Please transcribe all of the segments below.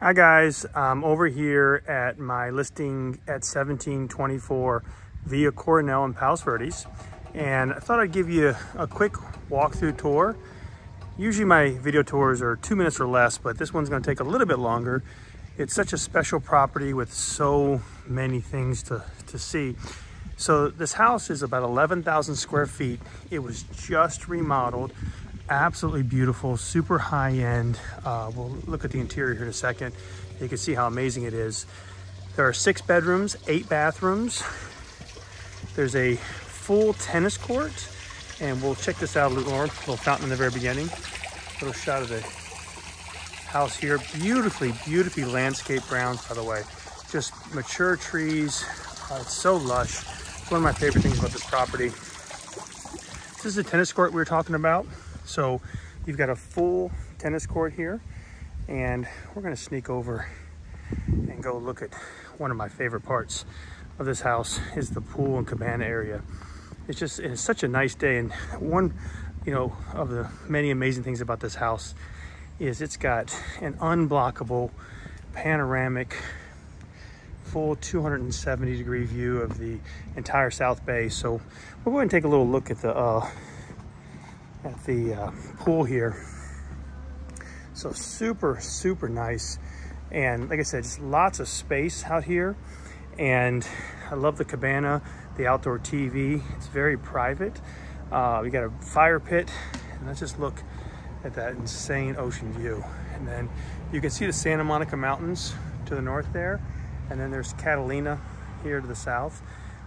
Hi guys, I'm over here at my listing at 1724 Via Coronel in Palos Verdes, and I thought I'd give you a quick walkthrough tour. Usually my video tours are 2 minutes or less, but this one's going to take a little bit longer. It's such a special property with so many things to see. So this house is about 11,000 square feet. It was just remodeled. Absolutely beautiful, super high end. We'll look at the interior here in a second. You can see how amazing it is. There are 6 bedrooms, 8 bathrooms. There's a full tennis court, and we'll check this out a little more. A little fountain in the very beginning. Little shot of the house here. Beautifully landscaped grounds, by the way. Just mature trees. It's so lush. It's one of my favorite things about this property. This is the tennis court we were talking about. So you've got a full tennis court here, and we're going to sneak over and go look at one of my favorite parts of this house is the pool and cabana area. It's such a nice day, and one of the many amazing things about this house is it's got an unblockable panoramic full 270-degree view of the entire South Bay. So we'll go ahead and take a little look at the pool here. So super nice, and like I said, just lots of space out here. And I love the cabana, the outdoor TV. It's very private. We got a fire pit, and let's just look at that insane ocean view. And then you can see the Santa Monica Mountains to the north there, and then there's Catalina here to the south.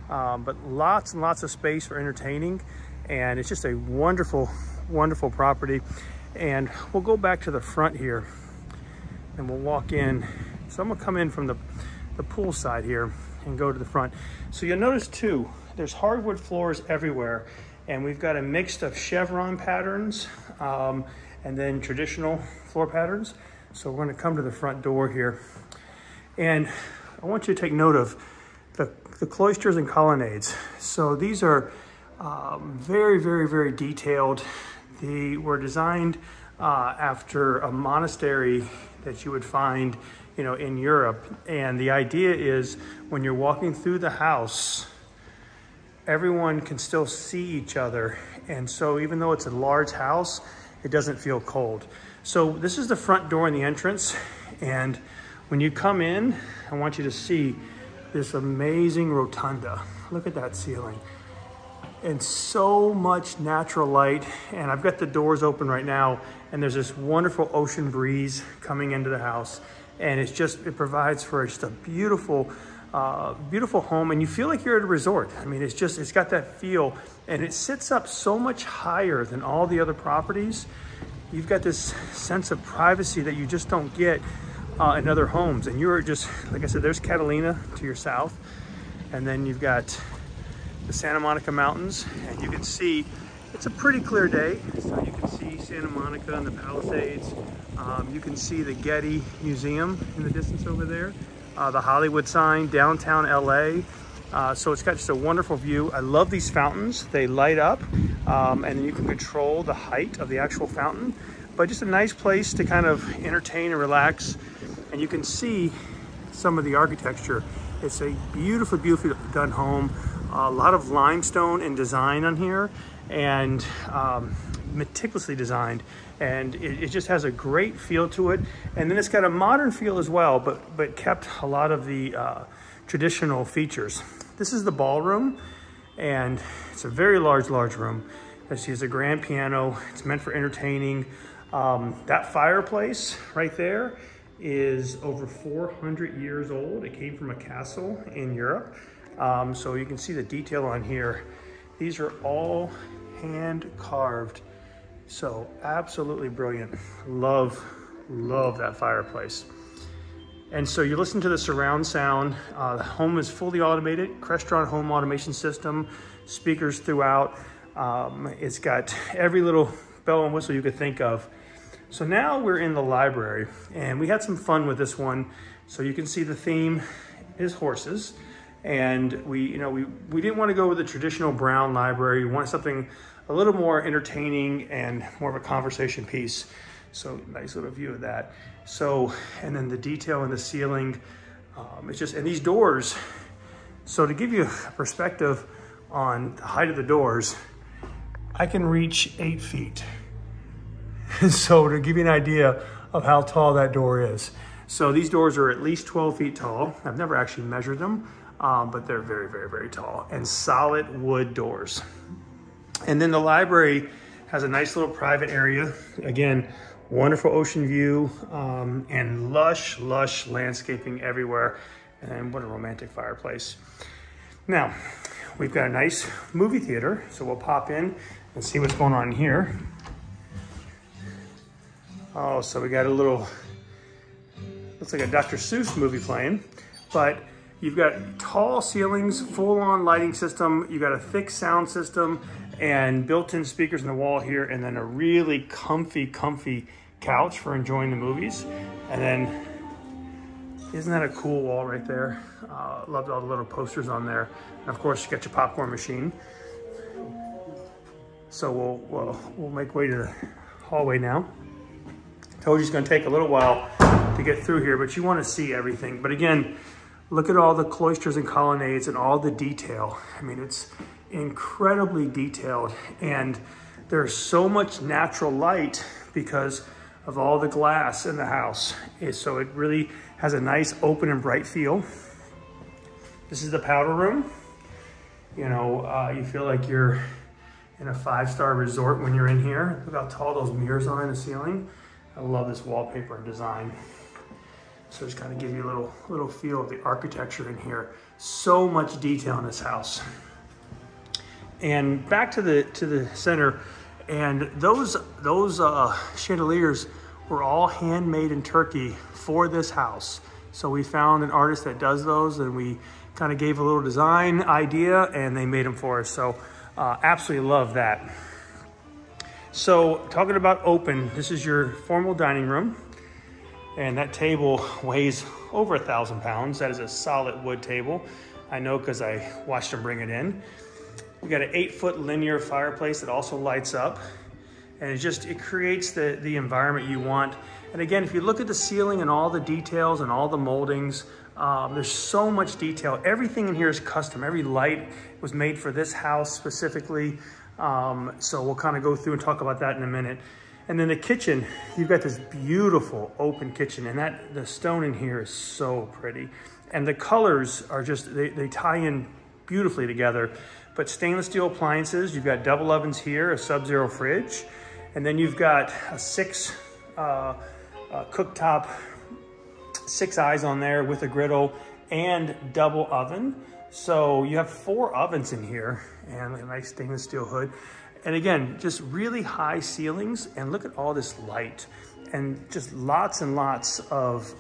But lots and lots of space for entertaining, and it's just a wonderful property. And we'll go back to the front here and we'll walk in. So I'm gonna come in from the pool side here and go to the front. So you'll notice too, there's hardwood floors everywhere, and we've got a mix of chevron patterns and then traditional floor patterns. So we're gonna come to the front door here, and I want you to take note of the cloisters and colonnades. So these are very detailed. They were designed after a monastery that you would find, in Europe. And the idea is when you're walking through the house, everyone can still see each other. And so even though it's a large house, it doesn't feel cold. So this is the front door and the entrance. And when you come in, I want you to see this amazing rotunda. Look at that ceiling. And so much natural light, and I've got the doors open right now, and there's this wonderful ocean breeze coming into the house, and it provides for just a beautiful home, and you feel like you're at a resort. I mean, it's got that feel, and it sits up so much higher than all the other properties. You've got this sense of privacy that you just don't get in other homes, and you're just, like I said, there's Catalina to your south, and then you've got the Santa Monica Mountains, and you can see it's a pretty clear day. So you can see Santa Monica and the Palisades. You can see the Getty Museum in the distance over there, the Hollywood sign, downtown LA. So it's got just a wonderful view. I love these fountains. They light up, and then you can control the height of the actual fountain. But just a nice place to kind of entertain and relax. And you can see some of the architecture. It's a beautifully done home. A lot of limestone and design on here, and meticulously designed, and it just has a great feel to it. And then it's got a modern feel as well, but kept a lot of the traditional features. This is the ballroom, and it's a very large room. As you see, it's a grand piano. It's meant for entertaining. That fireplace right there is over 400 years old. It came from a castle in Europe. So you can see the detail on here. These are all hand carved. So absolutely brilliant. Love that fireplace. And so you listen to the surround sound. The home is fully automated, Crestron home automation system, speakers throughout. It's got every little bell and whistle you could think of. So now we're in the library, and we had some fun with this one. So you can see the theme is horses. And we didn't want to go with the traditional brown library. We wanted something a little more entertaining and more of a conversation piece. So nice little view of that. So, and then the detail in the ceiling, it's just, and these doors, so to give you a perspective on the height of the doors, I can reach 8 feet. So to give you an idea of how tall that door is. So these doors are at least 12 feet tall. I've never actually measured them, but they're very, very, very tall, and solid wood doors. And then the library has a nice little private area. Again, wonderful ocean view, and lush, lush landscaping everywhere. And what a romantic fireplace. Now, we've got a nice movie theater, so we'll pop in and see what's going on here. Oh, so we got a little, looks like a Dr. Seuss movie playing, but you've got tall ceilings, full-on lighting system, you've got a thick sound system, and built-in speakers in the wall here, and then a really comfy couch for enjoying the movies. And then, isn't that a cool wall right there? Loved all the little posters on there. And of course, you got your popcorn machine. So we'll make way to the hallway now. Told you it's gonna take a little while to get through here, but you wanna see everything. But again, look at all the cloisters and colonnades and all the detail. I mean, it's incredibly detailed, and there's so much natural light because of all the glass in the house. So it really has a nice open and bright feel. This is the powder room. You know, you feel like you're in a 5-star resort when you're in here. Look how tall those mirrors are in the ceiling. I love this wallpaper and design. So just kind of give you a little feel of the architecture in here. So much detail in this house. And back to the center, and those chandeliers were all handmade in Turkey for this house. So we found an artist that does those, and we kind of gave a little design idea, and they made them for us. So absolutely love that. So talking about open, this is your formal dining room, and that table weighs over 1,000 pounds. That is a solid wood table. I know because I watched them bring it in. We got an 8-foot linear fireplace that also lights up, and it creates the environment you want. And again, if you look at the ceiling and all the details and all the moldings, there's so much detail. Everything in here is custom. Every light was made for this house specifically. So we'll kind of go through and talk about that in a minute. And then the kitchen, you've got this beautiful open kitchen, and the stone in here is so pretty. And the colors are just, they tie in beautifully together. But stainless steel appliances, you've got double ovens here, a Sub-Zero fridge, and then you've got a 6 cooktop, 6 eyes on there with a griddle and double oven. So you have 4 ovens in here and a nice stainless steel hood. And again, just really high ceilings, and look at all this light and just lots and lots of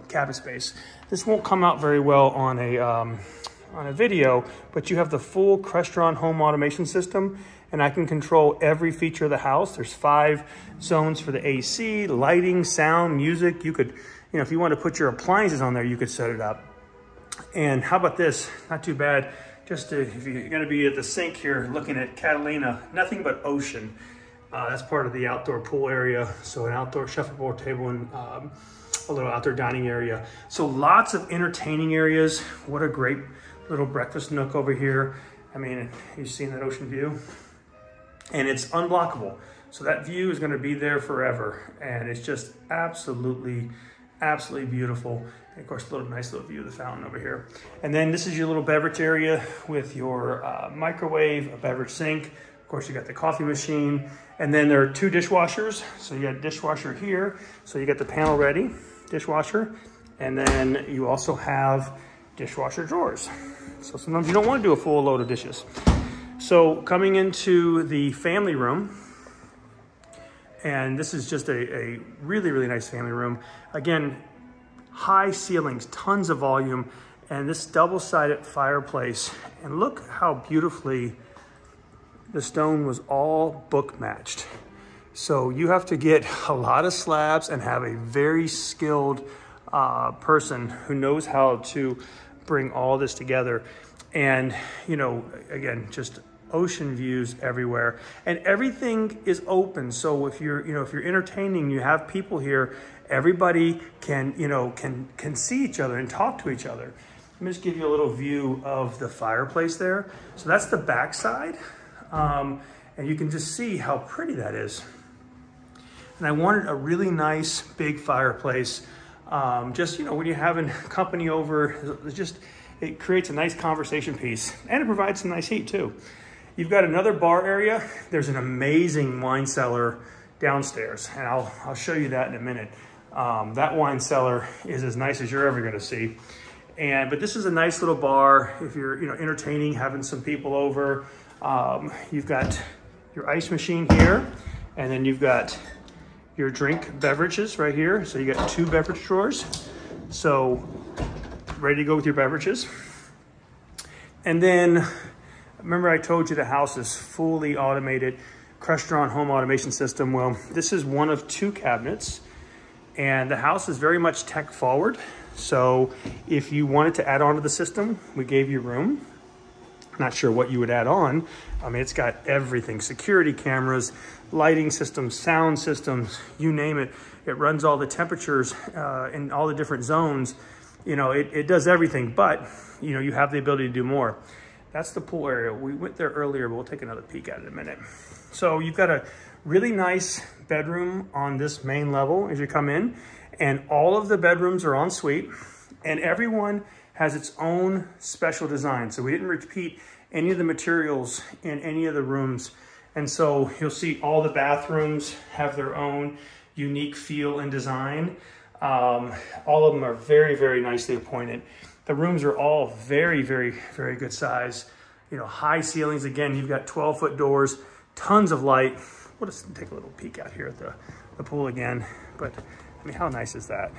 cabinet space. This won't come out very well on a video, but you have the full Crestron home automation system, and I can control every feature of the house. There's 5 zones for the AC, lighting, sound, music. You could, you know, if you want to put your appliances on there, you could set it up. And how about this? Not too bad. Just if you're going to be at the sink here looking at Catalina, nothing but ocean. That's part of the outdoor pool area. So an outdoor shuffleboard table and a little outdoor dining area. So lots of entertaining areas. What a great little breakfast nook over here. I mean, you've seen that ocean view, and it's unblockable. So that view is going to be there forever, and it's just absolutely beautiful. And of course, nice little view of the fountain over here. And then this is your little beverage area with your microwave, a beverage sink. Of course, you got the coffee machine, and then there are 2 dishwashers. So you got a dishwasher here. So you got the panel ready dishwasher, and then you also have dishwasher drawers. So sometimes you don't want to do a full load of dishes. So coming into the family room, and this is just a really, really nice family room. Again, high ceilings, tons of volume, and this double-sided fireplace. And look how beautifully the stone was all book matched. So you have to get a lot of slabs and have a very skilled person who knows how to bring all this together. And, you know, again, just ocean views everywhere, and everything is open. So if you're, if you're entertaining, you have people here, everybody can, can see each other and talk to each other. Let me just give you a little view of the fireplace there. So that's the back side, and you can just see how pretty that is. And I wanted a really nice big fireplace. Just, when you're having company over, it creates a nice conversation piece, and it provides some nice heat too. You've got another bar area. There's an amazing wine cellar downstairs, and I'll show you that in a minute. That wine cellar is as nice as you're ever gonna see. But this is a nice little bar if you're, entertaining, having some people over. You've got your ice machine here, and then you've got your drink beverages right here. So you got 2 beverage drawers. So ready to go with your beverages. And then, remember I told you the house is fully automated, Crestron home automation system. Well, this is one of 2 cabinets, and the house is very much tech forward. So if you wanted to add on to the system, we gave you room. Not sure what you would add on. I mean, it's got everything: security cameras, lighting systems, sound systems, you name it. It runs all the temperatures in all the different zones. It does everything, but you have the ability to do more. That's the pool area. We went there earlier, but we'll take another peek at it in a minute. So you've got a really nice bedroom on this main level as you come in, and all of the bedrooms are en suite, and everyone has its own special design. So we didn't repeat any of the materials in any of the rooms. And so you'll see all the bathrooms have their own unique feel and design. All of them are very, very nicely appointed. The rooms are all very, very, very good size. High ceilings. Again, you've got 12-foot doors, tons of light. We'll just take a little peek out here at the pool again. But I mean, how nice is that?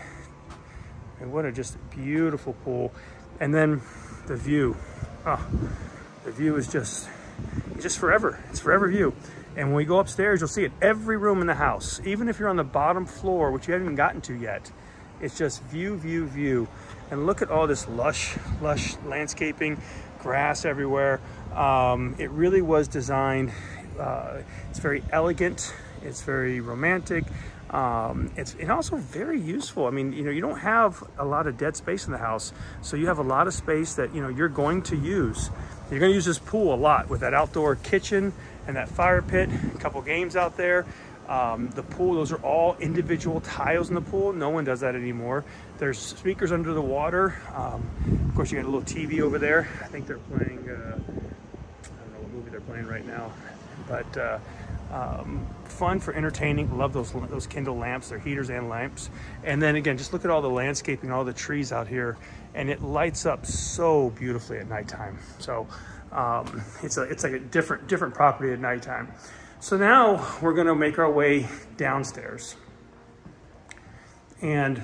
And what a just beautiful pool. And then the view. Oh, the view is just forever. It's forever view. And when we go upstairs, you'll see it every room in the house. Even if you're on the bottom floor, which you haven't even gotten to yet, it's just view, view, view. And look at all this lush landscaping, grass everywhere. It really was designed. It's very elegant. It's very romantic. It's also very useful. I mean, you don't have a lot of dead space in the house, so you have a lot of space that you're going to use. You're going to use this pool a lot with that outdoor kitchen and that fire pit. A couple games out there. The pool, those are all individual tiles in the pool. No one does that anymore. There's speakers under the water. Of course, you got a little TV over there. I think they're playing. I don't know what movie they're playing right now, but. Fun for entertaining. Love those Kindle lamps. They're heaters and lamps. And then again, just look at all the landscaping, all the trees out here, and it lights up so beautifully at nighttime. So it's like a different property at nighttime. So now we're going to make our way downstairs, and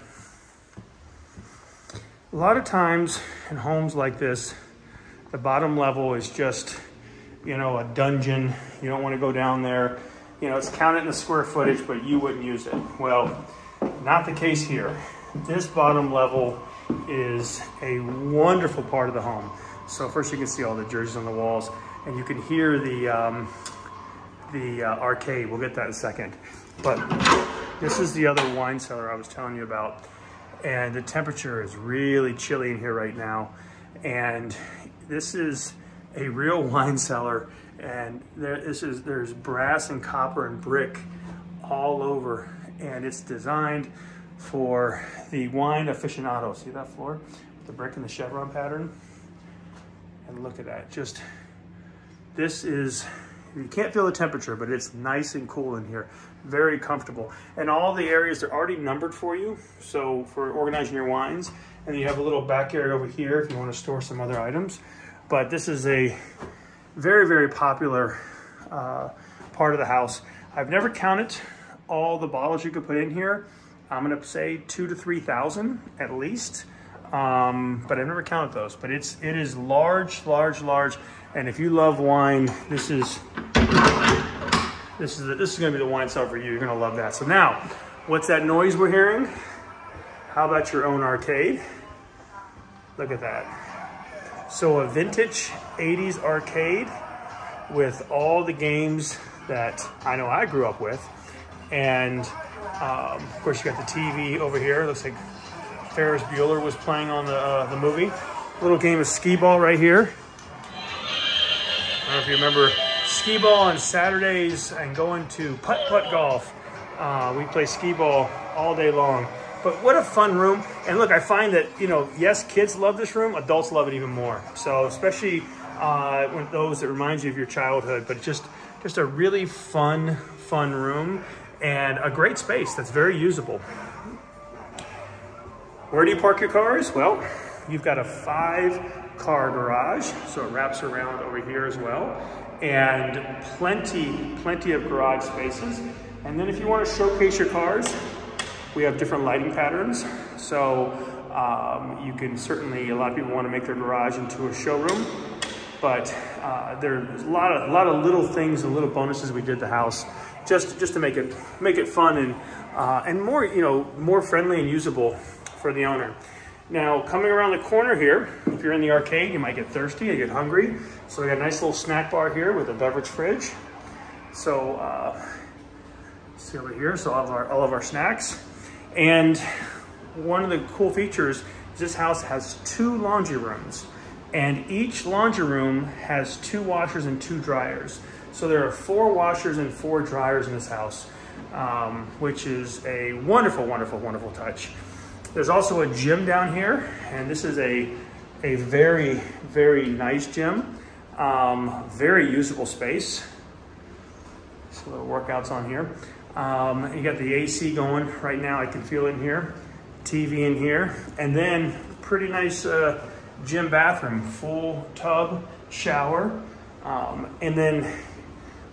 a lot of times in homes like this, the bottom level is just a dungeon. You don't want to go down there. It's counted in the square footage, but you wouldn't use it. Well, not the case here. This bottom level is a wonderful part of the home. So first you can see all the jerseys on the walls, and you can hear the arcade. We'll get that in a second. But this is the other wine cellar I was telling you about. And the temperature is really chilly in here right now. And this is a real wine cellar, and there's brass and copper and brick all over, and it's designed for the wine aficionado. See that floor? The brick and the chevron pattern. And look at that. This is, you can't feel the temperature, but it's nice and cool in here. Very comfortable. And all the areas are already numbered for you, so for organizing your wines. And then you have a little back area over here if you want to store some other items. But this is a very, very popular part of the house. I've never counted all the bottles you could put in here. I'm gonna say 2,000 to 3,000 at least, but I've never counted those. But it is large. And if you love wine, this is gonna be the wine cellar for you. You're gonna love that. So now, what's that noise we're hearing? How about your own arcade? Look at that. So a vintage 80s arcade. with all the games that I know I grew up with. And of course you got the TV over here. Looks like Ferris Bueller was playing on the movie. Little game of skee ball right here. I don't know if you remember skee ball on Saturdays and going to putt-putt golf. We play skee ball all day long. But what a fun room. And look, I find that, you know, yes, kids love this room, adults love it even more. So especially when those that reminds you of your childhood, but just a really fun room and a great space that's very usable. Where do you park your cars? Well, you've got a 5-car garage, so it wraps around over here as well. And plenty of garage spaces. And then if you want to showcase your cars, we have different lighting patterns. So you can certainly, a lot of people want to make their garage into a showroom, but there's a lot of little things and little bonuses we did the house just to make it fun and more, you know, more friendly and usable for the owner. Now, coming around the corner here, if you're in the arcade, you might get thirsty, you get hungry. So we got a nice little snack bar here with a beverage fridge. So see over here, so all of our snacks. And one of the cool features is this house has 2 laundry rooms, and each laundry room has 2 washers and 2 dryers. So there are 4 washers and 4 dryers in this house, which is a wonderful touch. There's also a gym down here, and this is a very nice gym, very usable space. So little workouts on here. You got the AC going right now, I can feel in here, TV in here, and then pretty nice gym bathroom, full tub, shower, and then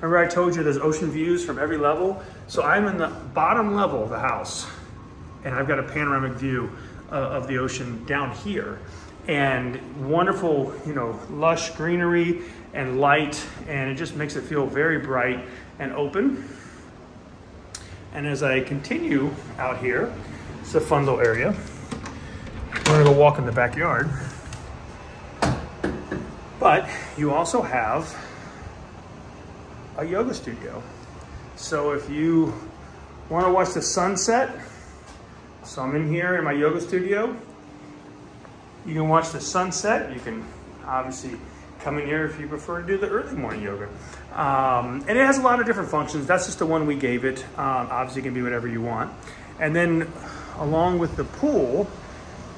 remember I told you there's ocean views from every level? So I'm in the bottom level of the house, and I've got a panoramic view of the ocean down here, and wonderful, you know, lush greenery and light, and it just makes it feel very bright and open. And as I continue out here, it's a fun little area. We're gonna go walk in the backyard. But you also have a yoga studio. So if you wanna watch the sunset, so I'm in here in my yoga studio, you can watch the sunset. You can obviously come in here if you prefer to do the early morning yoga. And it has a lot of different functions. That's just the one we gave it. Obviously it can be whatever you want. And then along with the pool,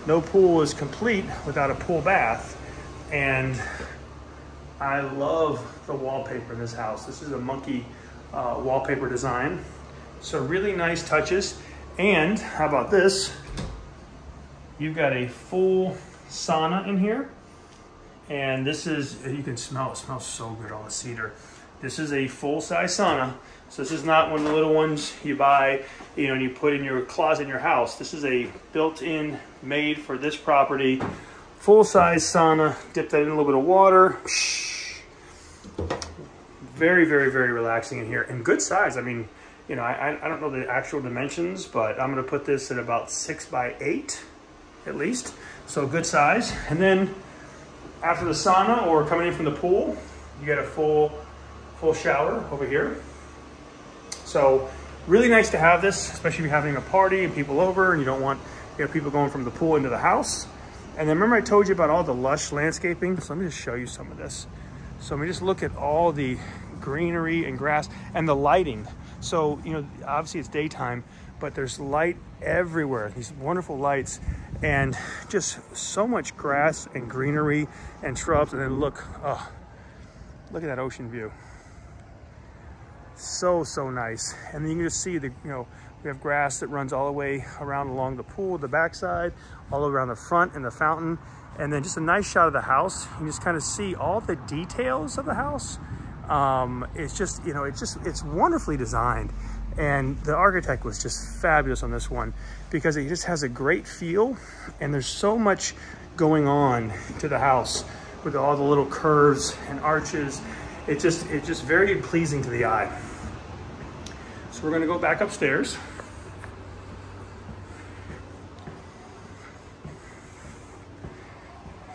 no pool is complete without a pool bath. And I love the wallpaper in this house. This is a monkey wallpaper design. So really nice touches. And how about this? You've got a full sauna in here. And this is, you can smell, it smells so good, all the cedar. This is a full-size sauna. So this is not one of the little ones you buy, you know, and you put in your closet in your house. This is a built-in, made for this property, full-size sauna. Dip that in a little bit of water. Very relaxing in here, and good size. I mean, you know, I don't know the actual dimensions, but I'm gonna put this at about 6 by 8, at least. So good size. And then after the sauna or coming in from the pool, you get a full shower over here. So really nice to have this, especially if you're having a party and people over and you don't want, you know, people going from the pool into the house. And then remember I told you about all the lush landscaping? So let me just show you some of this. So let me just look at all the greenery and grass and the lighting. So, you know, obviously it's daytime, but there's light everywhere, these wonderful lights, and just so much grass and greenery and shrubs. And then look, oh, look at that ocean view. So nice. And then you can just see the, you know, we have grass that runs all the way around along the pool, the backside, all around the front and the fountain. And then just a nice shot of the house. You just kind of see all the details of the house. It's just, you know, it's wonderfully designed. And the architect was just fabulous on this one because it just has a great feel, and there's so much going on to the house with all the little curves and arches. It's just very pleasing to the eye. So we're gonna go back upstairs.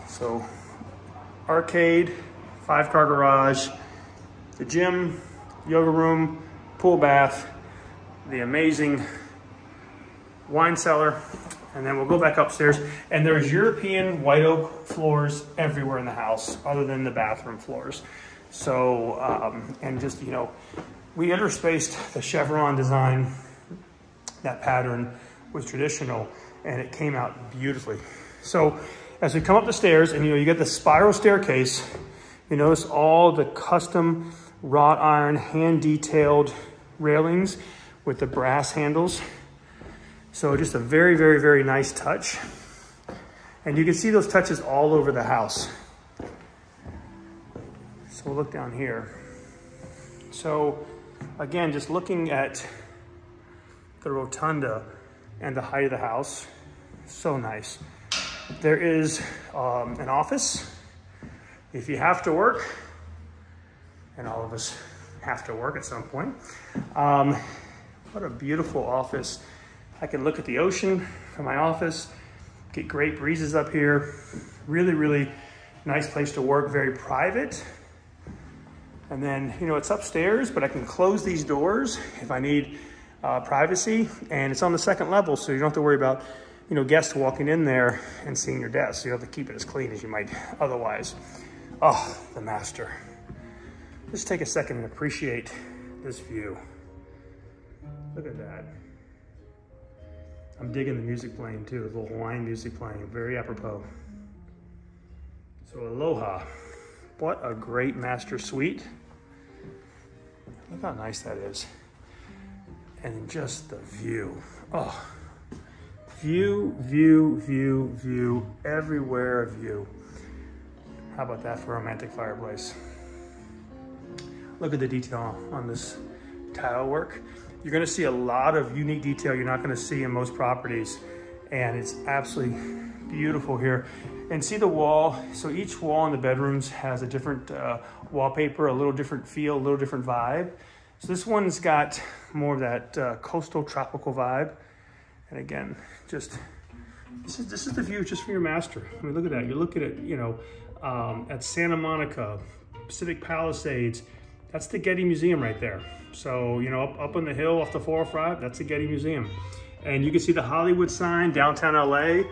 So arcade, 5-car garage, the gym, yoga room, pool bath, the amazing wine cellar, and then we'll go back upstairs. And there's European white oak floors everywhere in the house other than the bathroom floors. So, and just, you know, we interspaced the chevron design. That pattern was traditional and it came out beautifully. So as we come up the stairs and, you know, you get the spiral staircase, you notice all the custom wrought iron, hand detailed railings with the brass handles. So just a very, very, very nice touch. And you can see those touches all over the house. So we'll look down here. So again, just looking at the rotunda and the height of the house, so nice. There is an office if you have to work, and all of us have to work at some point. What a beautiful office. I can look at the ocean from my office, get great breezes up here. Really, really nice place to work, very private. And then, you know, it's upstairs, but I can close these doors if I need privacy. And it's on the second level, so you don't have to worry about, you know, guests walking in there and seeing your desk. So you have to keep it as clean as you might otherwise. Oh, the master. Just take a second and appreciate this view. Look at that. I'm digging the music playing too, a little Hawaiian music playing, very apropos. So aloha. What a great master suite. Look how nice that is. And just the view. Oh, view, view, view, view, everywhere a view. How about that for a romantic fireplace? Look at the detail on this tile work. You're gonna see a lot of unique detail you're not gonna see in most properties. And it's absolutely beautiful here. And see the wall, so each wall in the bedrooms has a different wallpaper, a little different feel, a little different vibe. So this one's got more of that coastal tropical vibe. And again, just, this is the view just for your master. I mean, look at that, you look at it, you know, at Santa Monica, Pacific Palisades, that's the Getty Museum right there. So, you know, up on the hill off the 405, that's the Getty Museum. And you can see the Hollywood sign, downtown LA,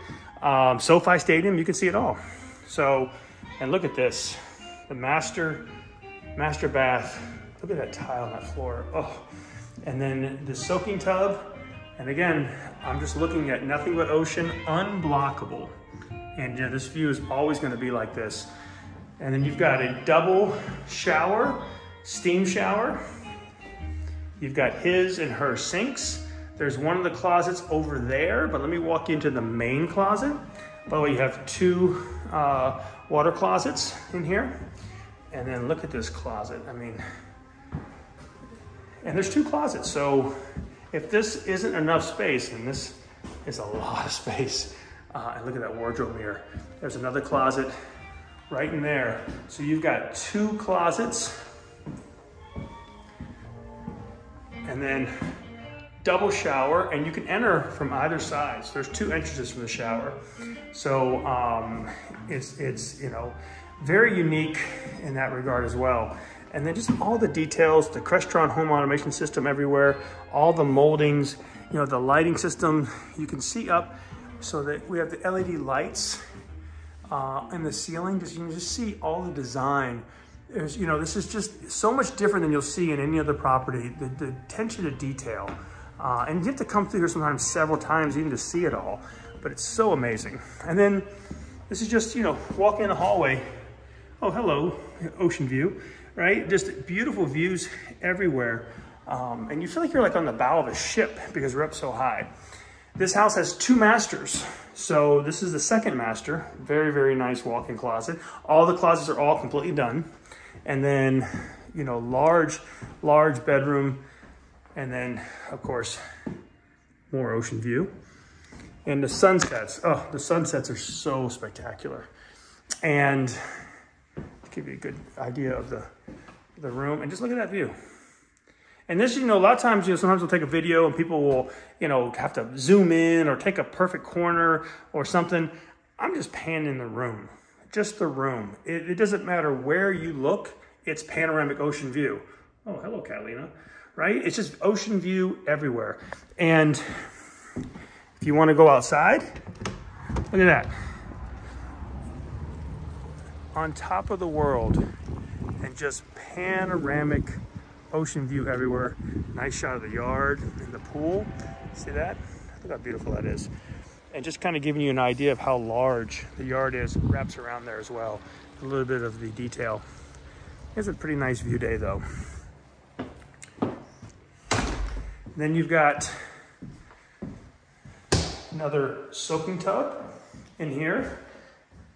SoFi Stadium, you can see it all. So, and look at this, the master bath. Look at that tile on that floor. Oh, and then the soaking tub. And again, I'm just looking at nothing but ocean, unblockable. And you know, this view is always gonna be like this. And then you've got a double shower, steam shower. You've got his and her sinks. There's one of the closets over there, but let me walk you into the main closet. By the way, you have two water closets in here. And then look at this closet. I mean, and there's two closets. So if this isn't enough space, and this is a lot of space, and look at that wardrobe mirror. There's another closet right in there. So you've got two closets, and then double shower, and you can enter from either side. So there's two entrances from the shower. So it's you know, very unique in that regard as well. And then just all the details, the Crestron home automation system everywhere, all the moldings, you know, the lighting system, you can see up so that we have the LED lights in the ceiling. You can just see all the design. There's, you know, this is just so much different than you'll see in any other property, the attention to detail. And you have to come through here sometimes several times even to see it all, but it's so amazing. And then this is just, you know, walking in the hallway. Oh, hello, ocean view, right? Just beautiful views everywhere. And you feel like you're like on the bow of a ship because we're up so high. This house has two masters. So this is the second master. Very, very nice walk-in closet. All the closets are all completely done. And then, you know, large bedroom. And then, of course, more ocean view. And the sunsets, oh, the sunsets are so spectacular. And to give you a good idea of the room, and just look at that view. And this, you know, a lot of times, you know, sometimes we'll take a video and people will, you know, have to zoom in or take a perfect corner or something. I'm just panning the room, just the room. It doesn't matter where you look, it's panoramic ocean view. Oh, hello, Catalina, right? It's just ocean view everywhere. And if you want to go outside, look at that. On top of the world, and just panoramic ocean view everywhere. Nice shot of the yard and the pool. See that? Look how beautiful that is. And just kind of giving you an idea of how large the yard is, wraps around there as well. A little bit of the detail. It's a pretty nice view day though. Then you've got another soaking tub in here.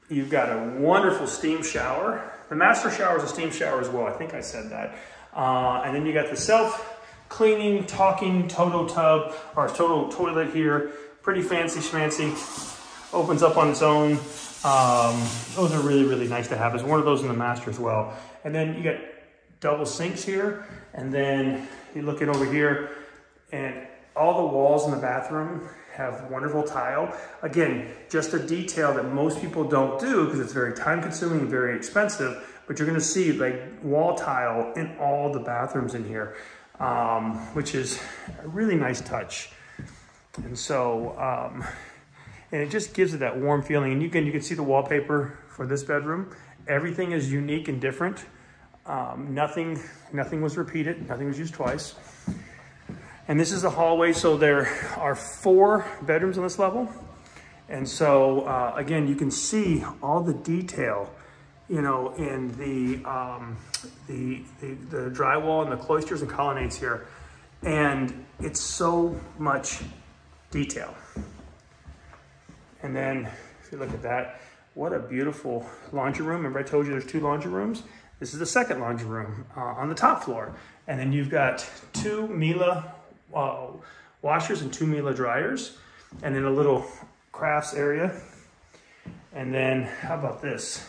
You've got a wonderful steam shower. The master shower is a steam shower as well. I think I said that. And then you got the self-cleaning, talking Toto tub, or Toto toilet here. Pretty fancy schmancy. Opens up on its own. Those are really, really nice to have. There's one of those in the master as well. And then you got double sinks here. And then you're looking over here, and all the walls in the bathroom have wonderful tile. Again, just a detail that most people don't do because it's very time consuming and very expensive, but you're gonna see like wall tile in all the bathrooms in here, which is a really nice touch. And so, and it just gives it that warm feeling. And you can see the wallpaper for this bedroom. Everything is unique and different. Nothing was repeated, nothing was used twice. And this is the hallway, so there are 4 bedrooms on this level. And so, again, you can see all the detail, you know, in the drywall and the cloisters and colonnades here. And it's so much detail. And then, if you look at that, what a beautiful laundry room. Remember I told you there's 2 laundry rooms? This is the second laundry room on the top floor. And then you've got 2 Miele washers and 2 Miele dryers, and then a little crafts area. And then how about this?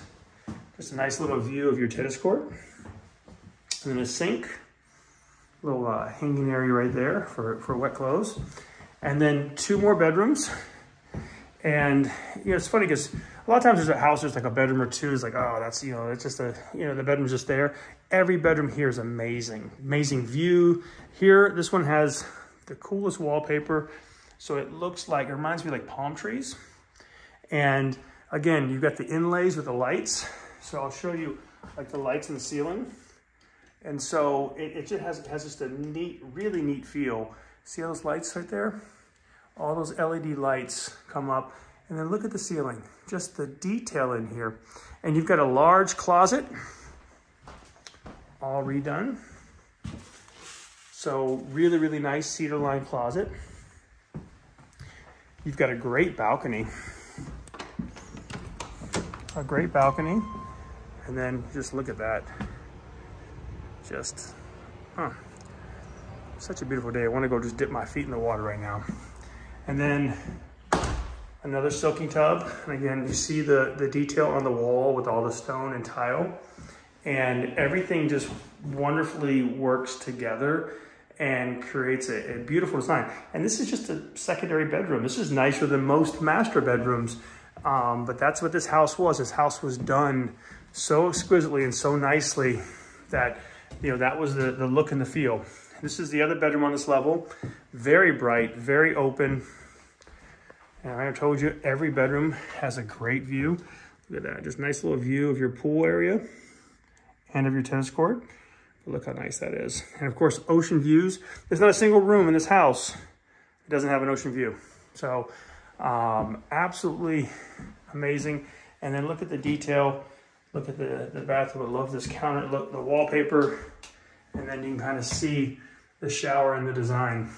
Just a nice little view of your tennis court. And then a sink, little hanging area right there for wet clothes. And then 2 more bedrooms. And you know, it's funny because a lot of times there's a house, there's like a bedroom or 2, it's like, oh, that's, you know, it's just a, you know, the bedroom's just there. Every bedroom here is amazing. Amazing view. Here, this one has the coolest wallpaper. So it looks like, it reminds me like palm trees. And again, you've got the inlays with the lights. So I'll show you like the lights in the ceiling. And so it just has just a neat, really neat feel. See those lights right there? All those LED lights come up. And then look at the ceiling, just the detail in here. And you've got a large closet, all redone. So really, really nice cedar lined closet. You've got a great balcony. A great balcony. And then just look at that. Just, such a beautiful day. I want to go just dip my feet in the water right now. And then another soaking tub. And again, you see the detail on the wall with all the stone and tile. And everything just wonderfully works together and creates a beautiful design. And this is just a secondary bedroom. This is nicer than most master bedrooms. But that's what this house was. This house was done so exquisitely and so nicely that, you know, that was the look and the feel. This is the other bedroom on this level. Very bright, very open. And I told you, every bedroom has a great view. Look at that, just nice little view of your pool area and of your tennis court. But look how nice that is. And of course, ocean views. There's not a single room in this house that doesn't have an ocean view. So absolutely amazing. And then look at the detail. Look at the bathroom. I love this counter. Look, the wallpaper. And then you can kind of see the shower and the design.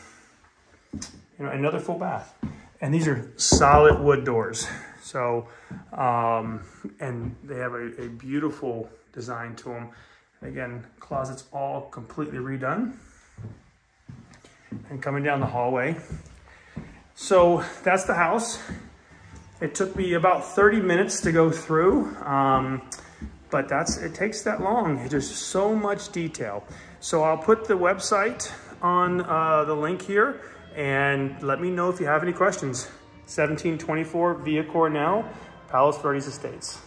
You know, another full bath. And these are solid wood doors. So, and they have a beautiful design to them. Again, closets all completely redone. And coming down the hallway. So that's the house. It took me about 30 minutes to go through, but it takes that long. There's so much detail. So I'll put the website on the link here, and let me know if you have any questions. 1724 Via Coronel, Palos, Verdes Estates.